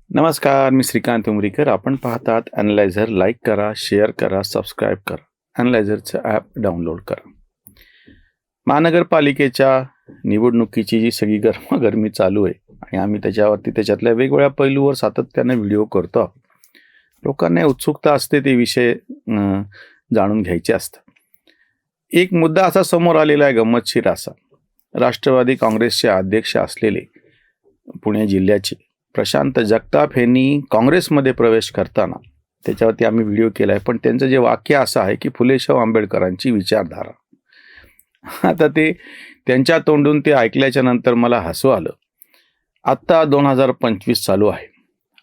नमस्कार, मी श्रीकांत उमरीकर. आपण पाहतात ॲनलायझर. लाईक करा, शेअर करा, सबस्क्राईब करा. ॲनलायझरचं ॲप डाउनलोड करा. महानगरपालिकेच्या निवडणुकीची जी सगळी गरमागरमी चालू आहे आणि आम्ही त्याच्यातल्या वेगवेगळ्या पैलूवर सातत्याने व्हिडिओ करतो आहोत. लोकांना उत्सुकता असते ते विषय जाणून घ्यायचे असतात. एक मुद्दा असा समोर आलेला आहे गंमतशीर असा. राष्ट्रवादी काँग्रेसचे अध्यक्ष असलेले पुणे जिल्ह्याचे प्रशांत जगताप यांनी काँग्रेसमध्ये प्रवेश करताना त्याच्यावरती आम्ही व्हिडिओ केला आहे. पण त्यांचं जे वाक्य असं आहे की फुले शाहू आंबेडकरांची विचारधारा. आता ते त्यांच्या तोंडून ते ऐकल्याच्या नंतर मला हसू आलं. आत्ता 2025 चालू आहे.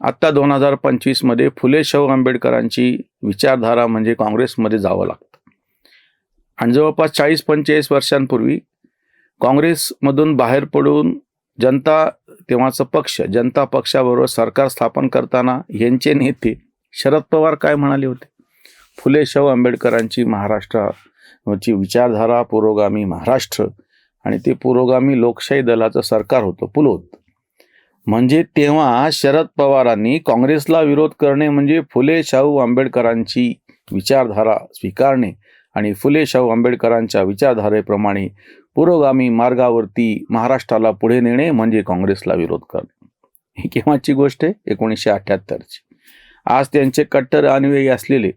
आत्ता 2025मध्ये फुले शाहू आंबेडकरांची विचारधारा म्हणजे काँग्रेसमध्ये जावं लागतं. आणि जवळपास 40-45 वर्षांपूर्वी काँग्रेसमधून बाहेर पडून तेव्हाचा पक्ष जनता पक्षाबरोबर सरकार स्थापन करताना यांचे नेते शरद पवार काय म्हणाले होते? फुले शाहू आंबेडकरांची महाराष्ट्राची विचारधारा पुरोगामी महाराष्ट्र आणि ते पुरोगामी लोकशाही दलाचं सरकार होतं पुलोद. म्हणजे तेव्हा शरद पवारांनी काँग्रेसला विरोध करणे म्हणजे फुले शाहू आंबेडकरांची विचारधारा स्वीकारणे आणि फुले शाहू आंबेडकरांच्या विचारधारेप्रमाणे पुरोगामी मार्गावरती महाराष्ट्राला पुढे नेणे म्हणजे काँग्रेसला विरोध करणे. ही केव्हाची गोष्ट आहे? 1978ची. आज त्यांचे कट्टर अनुयायी असलेले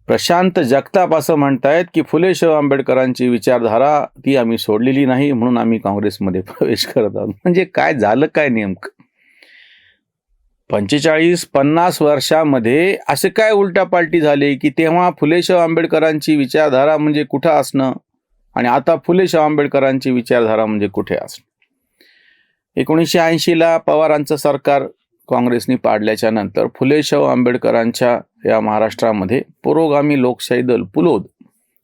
प्रशांत जगताप असं म्हणतायत की फुले शाहू आंबेडकरांची विचारधारा ती आम्ही सोडलेली नाही म्हणून आम्ही काँग्रेसमध्ये प्रवेश करत आहोत. म्हणजे काय झालं काय नेमकं? 45-50 वर्षामध्ये असे काय उलटापालटी झाले की तेव्हा फुले शाहू आंबेडकरांची विचारधारा म्हणजे कुठं असणं आणि आता फुले शाहू आंबेडकरांची विचारधारा म्हणजे कुठे असणं. 1980ला पवारांचं सरकार काँग्रेसने पाडल्याच्या नंतर फुले शाहू आंबेडकरांच्या या महाराष्ट्रामध्ये पुरोगामी लोकशाही दल पुलोद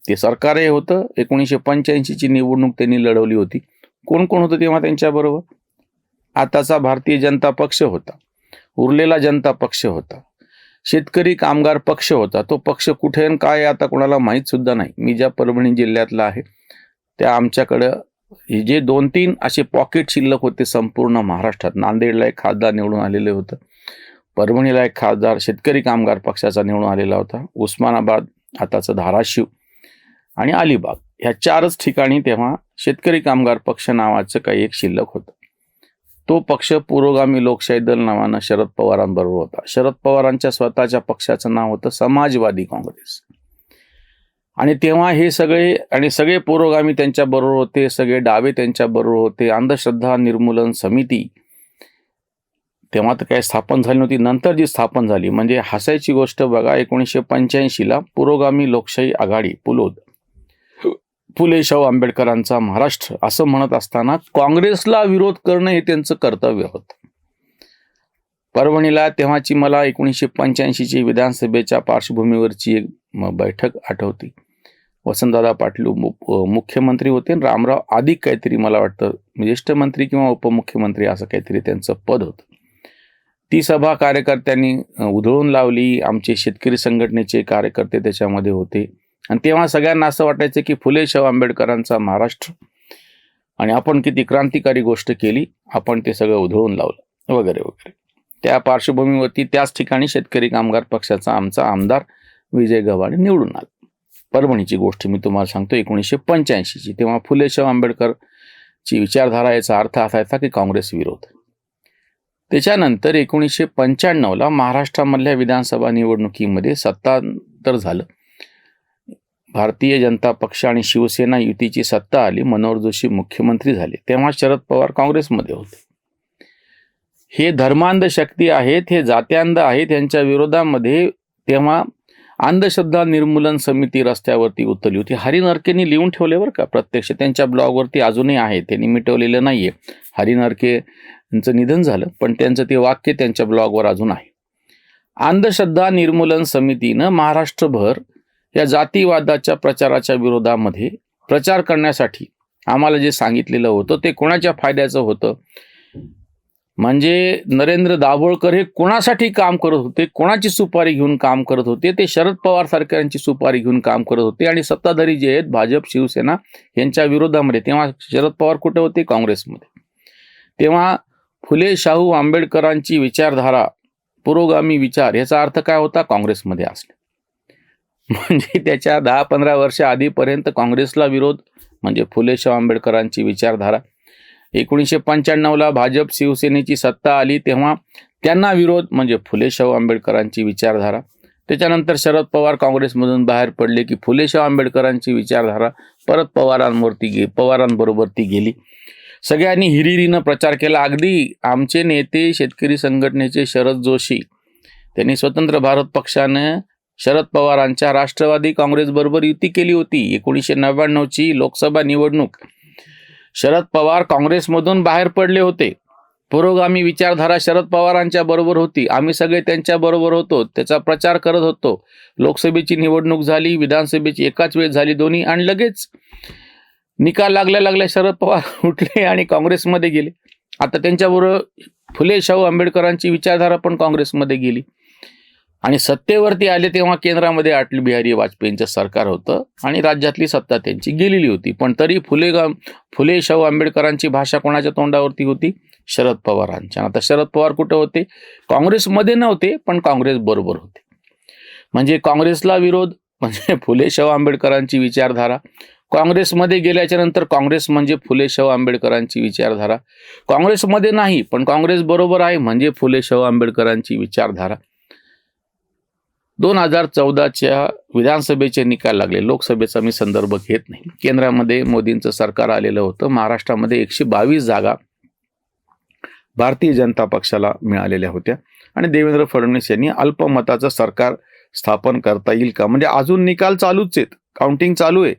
ते सरकारही होतं. 1985ची निवडणूक त्यांनी लढवली होती. कोण कोण होतं तेव्हा त्यांच्याबरोबर? आताचा भारतीय जनता पक्ष होता, उरलेला जनता पक्ष होता, शेतकरी कामगार पक्ष होता. तो पक्ष कुठे आणि काय आता कोणाला माहीत सुद्धा नाही. मी ज्या परभणी जिल्ह्यातला आहे त्या आमच्याकडं हे जे 2-3 असे पॉकेट शिल्लक होते संपूर्ण महाराष्ट्रात. नांदेडला एक खासदार निवडून आलेले होतं, परभणीला एक खासदार शेतकरी कामगार पक्षाचा निवडून आलेला होता, उस्मानाबाद आताचं धाराशिव आणि अलिबाग ह्या 4च ठिकाणी तेव्हा शेतकरी कामगार पक्ष नावाचं काही एक शिल्लक होतं. तो पक्ष पुरोगामी लोकशाही दल नावानं शरद पवारांबरोबर होता. शरद पवारांच्या स्वतःच्या पक्षाचं नाव होतं समाजवादी काँग्रेस. आणि तेव्हा हे सगळे पुरोगामी त्यांच्याबरोबर होते, सगळे डावे त्यांच्याबरोबर होते. अंधश्रद्धा निर्मूलन समिती तेव्हा तर काही स्थापन झाली नव्हती. नंतर जी स्थापन झाली म्हणजे हसायची गोष्ट बघा, 1985ला पुरोगामी लोकशाही आघाडी पुलोद फुले शाहू आंबेडकरांचा महाराष्ट्र असं म्हणत असताना काँग्रेसला विरोध करणं हे त्यांचं कर्तव्य होतं. परभणीला तेव्हाची मला 1985ची विधानसभेच्या पार्श्वभूमीवरची एक बैठक आठवते. वसंतदादा पाटील मुख्यमंत्री होते आणि रामराव आदिक काहीतरी मला वाटतं ज्येष्ठ मंत्री किंवा उपमुख्यमंत्री असं काहीतरी त्यांचं पद होतं. ती सभा कार्यकर्त्यांनी उधळून लावली. आमचे शेतकरी संघटनेचे कार्यकर्ते त्याच्यामध्ये होते आणि तेव्हा सगळ्यांना असं वाटायचं की फुले शाहू आंबेडकरांचा महाराष्ट्र आणि आपण किती क्रांतिकारी गोष्ट केली, आपण ते सगळं उधळून लावलं वगैरे वगैरे. त्या पार्श्वभूमीवरती त्याच ठिकाणी शेतकरी कामगार पक्षाचा आमचा आमदार विजय गव्हाणे निवडून आला. परभणीची गोष्ट मी तुम्हाला सांगतो 1985ची. तेव्हा फुले शाहू आंबेडकरची विचारधारा याचा अर्थ असायचा की काँग्रेस विरोध. त्याच्यानंतर 1995ला महाराष्ट्रामधल्या विधानसभा निवडणुकीमध्ये सत्तांतर झालं. भारतीय जनता पक्ष आणि शिवसेना युतीची सत्ता आली. मनोहर जोशी मुख्यमंत्री झाले. तेव्हा शरद पवार काँग्रेसमध्ये होते. हे धर्मांध शक्ती आहेत, हे जात्यांध आहेत. यांच्या विरोधामध्ये तेव्हा अंधश्रद्धा निर्मूलन समिती रस्त्यावरती उतरली होती. हरी नरकेंनी लिहून ठेवले बरं का, प्रत्यक्ष त्यांच्या ब्लॉगवरती अजूनही आहे, त्यांनी मिटवलेलं नाहीये. हरी नरके यांचं निधन झालं पण त्यांचं ते वाक्य त्यांच्या ब्लॉगवर अजून आहे. अंधश्रद्धा निर्मूलन समितीनं महाराष्ट्रभर या जातीवादाच्या प्रचाराच्या विरोधामध्ये प्रचार करण्यासाठी आम्हाला जे सांगितलेलं होतं ते कोणाच्या फायद्याचं होतं? म्हणजे नरेंद्र दाभोळकर हे कोणासाठी काम करत होते, कोणाची सुपारी घेऊन काम करत होते? ते शरद पवार सारख्यांची सुपारी घेऊन काम करत होते. आणि सत्ताधारी जे आहेत भाजप शिवसेना यांच्या विरोधामध्ये तेव्हा शरद पवार कुठे होते? काँग्रेसमध्ये. तेव्हा फुले शाहू आंबेडकरांची विचारधारा, पुरोगामी विचार, याचा अर्थ काय होता? काँग्रेसमध्ये असणे. म्हणजे त्याच्या 10-15 वर्ष आधीपर्यंत काँग्रेसला विरोध म्हणजे फुले शाहू आंबेडकरांची विचारधारा. 1995ला भाजप शिवसेनेची सत्ता आली तेव्हा त्यांना विरोध म्हणजे फुले शाहू आंबेडकरांची विचारधारा. त्याच्यानंतर शरद पवार काँग्रेसमधून बाहेर पडले की फुले शाहू आंबेडकरांची विचारधारा परत पवारांबरोबर ती गेली. सगळ्यांनी हिरिरीनं प्रचार केला. अगदी आमचे नेते शेतकरी संघटनेचे शरद जोशी, त्यांनी स्वतंत्र भारत पक्षानं शरद पवारांच्या राष्ट्रवादी काँग्रेसबरोबर युती केली होती. 1999ची लोकसभा निवडणूक शरद पवार काँग्रेसमधून बाहेर पडले होते. पुरोगामी विचारधारा शरद पवारांच्या बरोबर होती. आम्ही सगळे त्यांच्या बरोबर होतो, त्याचा प्रचार करत होतो. लोकसभेची निवडणूक झाली, विधानसभेची एकाच वेळ झाली दोन्ही, आणि लगेच निकाल लागल्या शरद पवार उठले आणि काँग्रेसमध्ये गेले. आता त्यांच्याबरोबर फुले शाहू आंबेडकरांची विचारधारा पण काँग्रेसमध्ये गेली. आणि सत्तेवरती आले तेव्हा केंद्रामध्ये अटल बिहारी वाजपेयींचं सरकार होतं आणि राज्यातली सत्ता त्यांची गेलेली होती. पण तरी फुले शाहू आंबेडकरांची भाषा कोणाच्या तोंडावरती होती? शरद पवारांच्या. आता शरद पवार कुठं होते? काँग्रेसमध्ये नव्हते, पण काँग्रेस बरोबर होते. म्हणजे काँग्रेसला विरोध म्हणजे फुले शाहू आंबेडकरांची विचारधारा. काँग्रेसमध्ये गेल्याच्या नंतर काँग्रेस म्हणजे फुले शाहू आंबेडकरांची विचारधारा. काँग्रेसमध्ये नाही पण काँग्रेस बरोबर आहे म्हणजे फुले शाहू आंबेडकरांची विचारधारा. 2014च्या विधानसभेचे निकाल लागले. लोकसभेचा मी संदर्भ घेत नाही. केंद्रामध्ये मोदींचं सरकार आलेलं होतं. महाराष्ट्रामध्ये 122 जागा भारतीय जनता पक्षाला मिळालेल्या होत्या आणि देवेंद्र फडणवीस यांनी अल्पमताचं सरकार स्थापन करता येईल का, म्हणजे अजून निकाल चालूच आहेत, काउंटिंग चालू आहे.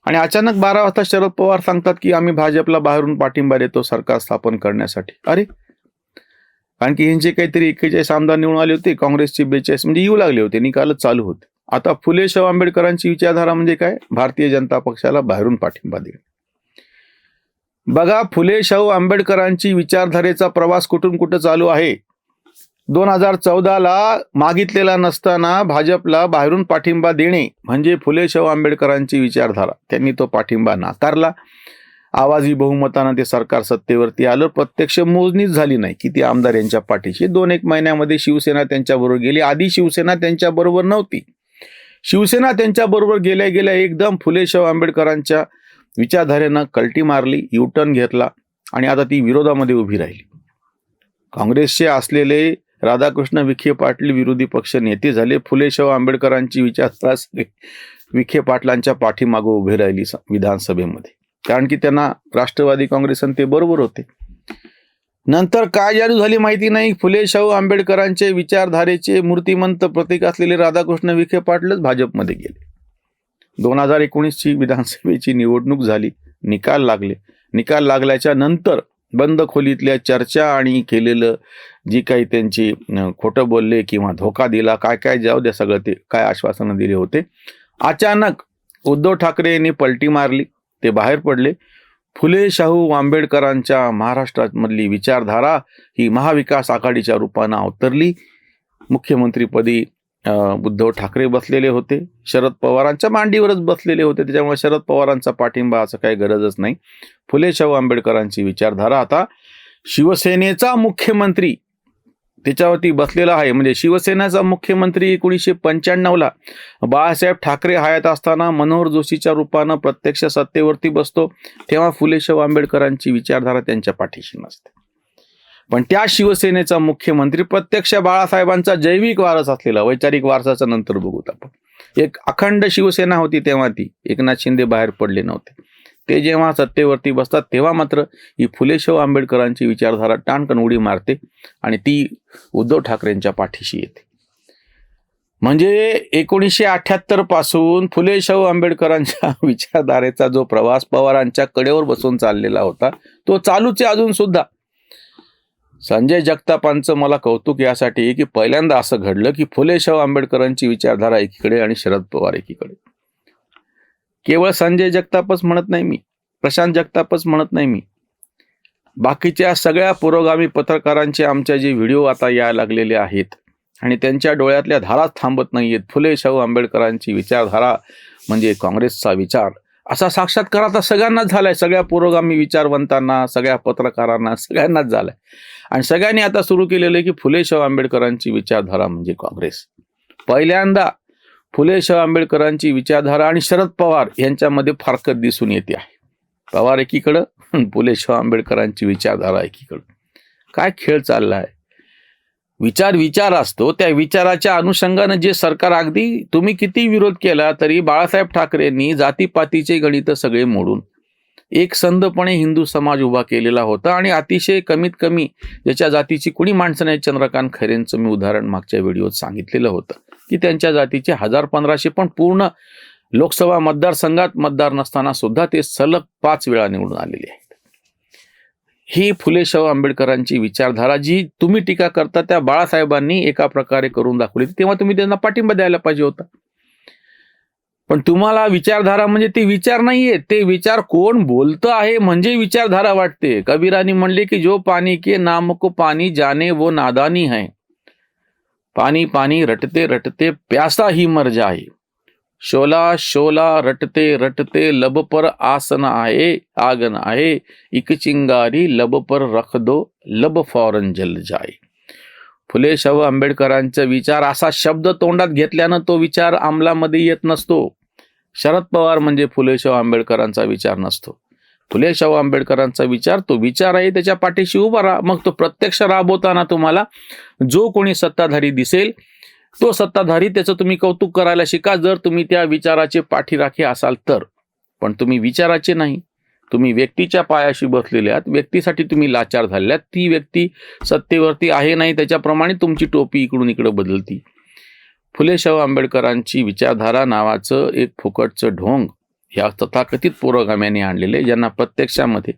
आणि अचानक 12 वाजता शरद पवार सांगतात की आम्ही भाजपला बाहेरून पाठिंबा देतो सरकार स्थापन करण्यासाठी. अरे, कारण की यांचे काहीतरी 41 आमदार निवडून आले होते, काँग्रेसचे 42, म्हणजे येऊ लागले होते, निकालच चालू होते. आता फुले शाहू आंबेडकरांची विचारधारा म्हणजे काय? भारतीय जनता पक्षाला बाहेरून पाठिंबा देणे. बघा, फुले शाहू आंबेडकरांची विचारधारेचा प्रवास कुठून कुठं चालू आहे. 2014ला मागितलेला नसताना भाजपला बाहेरून पाठिंबा देणे म्हणजे फुले शाहू आंबेडकरांची विचारधारा. त्यांनी तो पाठिंबा नाकारला. आवाजी बहुमतानं ते सरकार सत्तेवरती आलं. प्रत्यक्ष मोजणीच झाली नाही किती आमदार यांच्या पाठीशी. 2-1 महिन्यामध्ये शिवसेना त्यांच्याबरोबर गेली. आधी शिवसेना त्यांच्याबरोबर नव्हती. शिवसेना त्यांच्याबरोबर गेल्या एकदम फुले शाहू आंबेडकरांच्या विचारधारेनं कल्टी मारली, युटर्न घेतला आणि आता ती विरोधामध्ये उभी राहिली. काँग्रेसचे असलेले राधाकृष्ण विखे पाटील विरोधी पक्ष नेते झाले. फुले शाहू आंबेडकरांची विचारधारा विखे पाटलांच्या पाठीमागे उभे राहिली विधानसभेमध्ये, कारण की त्यांना राष्ट्रवादी काँग्रेस आणि ते बरोबर होते. नंतर काय जादू झाली माहिती नाही. फुले शाहू आंबेडकरांचे विचारधारेचे मूर्तिमंत प्रतीक असलेले राधाकृष्ण विखे पाटीलच भाजपमध्ये गेले. 2019ची विधानसभेची निवडणूक झाली, निकाल लागले. निकाल लागल्याच्या नंतर बंद खोलीतल्या चर्चा आणि केलेलं जी काही त्यांची खोटं बोलले किंवा धोका दिला, काय जाऊ द्या सगळं, ते काय आश्वासनं दिले होते, अचानक उद्धव ठाकरे यांनी पलटी मारली, ते बाहेर पडले. फुले शाहू आंबेडकरांच्या महाराष्ट्रामधली विचारधारा ही महाविकास आघाडीच्या रूपानं अवतरली. मुख्यमंत्रीपदी उद्धव ठाकरे बसलेले होते, शरद पवारांच्या मांडीवरच बसलेले होते, त्याच्यामुळे शरद पवारांचा पाठिंबा असं काही गरजच नाही. फुले शाहू आंबेडकरांची विचारधारा आता शिवसेनेचा मुख्यमंत्री त्याच्यावरती बसलेला आहे. म्हणजे शिवसेनेचा मुख्यमंत्री 1995ला बाळासाहेब ठाकरे हयात असताना मनोहर जोशीच्या रूपानं प्रत्यक्ष सत्तेवरती बसतो, तेव्हा फुले शाहू आंबेडकरांची विचारधारा त्यांच्या पाठीशी नसते. पण त्या शिवसेनेचा मुख्यमंत्री प्रत्यक्ष बाळासाहेबांचा जैविक वारस असलेला, वैचारिक वारसाचा नंतर बघूत आपण. एक अखंड शिवसेना होती तेव्हा, ती एकनाथ शिंदे बाहेर पडले नव्हते. ते जेव्हा सत्तेवरती बसतात तेव्हा मात्र ही फुले शाहू आंबेडकरांची विचारधारा टाणकन उडी मारते आणि ती उद्धव ठाकरेंच्या पाठीशी येते. म्हणजे 1978 पासून फुले शाहू आंबेडकरांच्या विचारधारेचा जो प्रवास पवारांच्या कडेवर बसून चाललेला होता तो चालूच आहे अजून सुद्धा. संजय जगतापांचं मला कौतुक यासाठी की पहिल्यांदा असं घडलं की फुले शाहू आंबेडकरांची विचारधारा एकीकडे आणि शरद पवार एकीकडे. केवळ संजय जगतापच म्हणत नाही मी, प्रशांत जगतापच म्हणत नाही मी, बाकीच्या सगळ्या पुरोगामी पत्रकारांचे आमच्या जे व्हिडिओ आता यायला लागलेले आहेत आणि त्यांच्या डोळ्यातल्या धाराच थांबत नाहीयेत. फुले शाहू आंबेडकरांची विचारधारा म्हणजे काँग्रेसचा विचार असा साक्षात्कार आता सगळ्यांनाच झालाय, सगळ्या पुरोगामी विचारवंतांना, सगळ्या पत्रकारांना, सगळ्यांनाच झालाय. आणि सगळ्यांनी आता सुरू केलेलं आहे की फुले शाहू आंबेडकरांची विचारधारा म्हणजे काँग्रेस. पहिल्यांदा फुले शाहू आंबेडकरांची विचारधारा आणि शरद पवार यांच्यामध्ये फारकत दिसून येते आहे. पवार एकीकडं, फुले शाहू आंबेडकरांची विचारधारा एकीकडं. काय खेळ चालला आहे? विचार असतो, त्या विचाराच्या अनुषंगानं जे सरकार, अगदी तुम्ही किती विरोध केला तरी बाळासाहेब ठाकरेंनी जातीपातीचे गणित सगळे मोडून एक संधपणे हिंदू समाज उभा केलेला होता. आणि अतिशय कमीत कमी ज्याच्या जातीची कुणी माणसं नाही, चंद्रकांत खैरेंचं मी उदाहरण मागच्या व्हिडिओत सांगितलेलं होतं की त्यांच्या जातीचे 1500 पण पूर्ण लोकसभा मतदारसंघात मतदार नसताना सुद्धा ते सलग 5 वेळा निवडून आलेले आहेत. ही फुले शाहू आंबेडकरांची विचारधारा जी तुम्ही टीका करता त्या बाळासाहेबांनी एका प्रकारे करून दाखवली, तेव्हा तुम्ही त्यांना पाठिंबा द्यायला पाहिजे होता. पण तुम्हाला विचारधारा म्हणजे ते विचार नाहीये, ते विचार कोण बोलतं आहे म्हणजे विचारधारा वाटते. कबीरानी म्हणले की जो पानी के नाम को पानी जाने वो नादानी है, पानी पानी रटते रटते प्यासा ही मर जाए, शोला शोला रटते रटते लब पर आसन आए, आगन आए, एक चिंगारी लब पर रख दो, लब फौरन जल जाए. फुले शाहू आंबेडकरांचा विचार असा शब्द तोंडात घेतल्यानं तो विचार अंमलामध्ये येत नसतो. शरद पवार म्हणजे फुले शाहू आंबेडकरांचा विचार नसतो. फुले शाहू आंबेडकरांचा विचार तो विचार आहे, त्याच्या पाठीशी उभा राहा. मग तो प्रत्यक्ष राबवताना तुम्हाला जो कोणी सत्ताधारी दिसेल तो सत्ताधारी त्याचं तुम्ही कौतुक करायला शिका, जर तुम्ही त्या विचाराचे पाठीराखे असाल तर. पण तुम्ही विचाराचे नाही, तुम्ही व्यक्तीच्या पायाशी बसलेले आहात, व्यक्तीसाठी तुम्ही लाचार झालेले आहात. ती व्यक्ती सत्तेवरती आहे नाही त्याच्याप्रमाणे तुमची टोपी इकडून इकडे बदलती. फुले शाहू आंबेडकरांची विचारधारा नावाचं एक फुकटचं ढोंग ह्या तथाकथित पुरोगाम्यांनी आणलेले, ज्यांना प्रत्यक्षामध्ये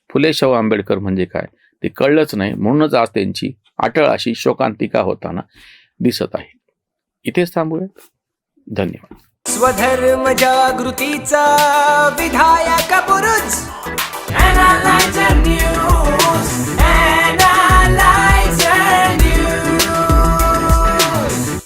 फुले शाहू आंबेडकर म्हणजे काय ते कळलंच नाही. म्हणूनच आज त्यांची अटळ अशी शोकांतिका होताना दिसत आहे. इथेच थांबूया. धन्यवाद. स्वधर्म जागृतीचा विधायक बुरुज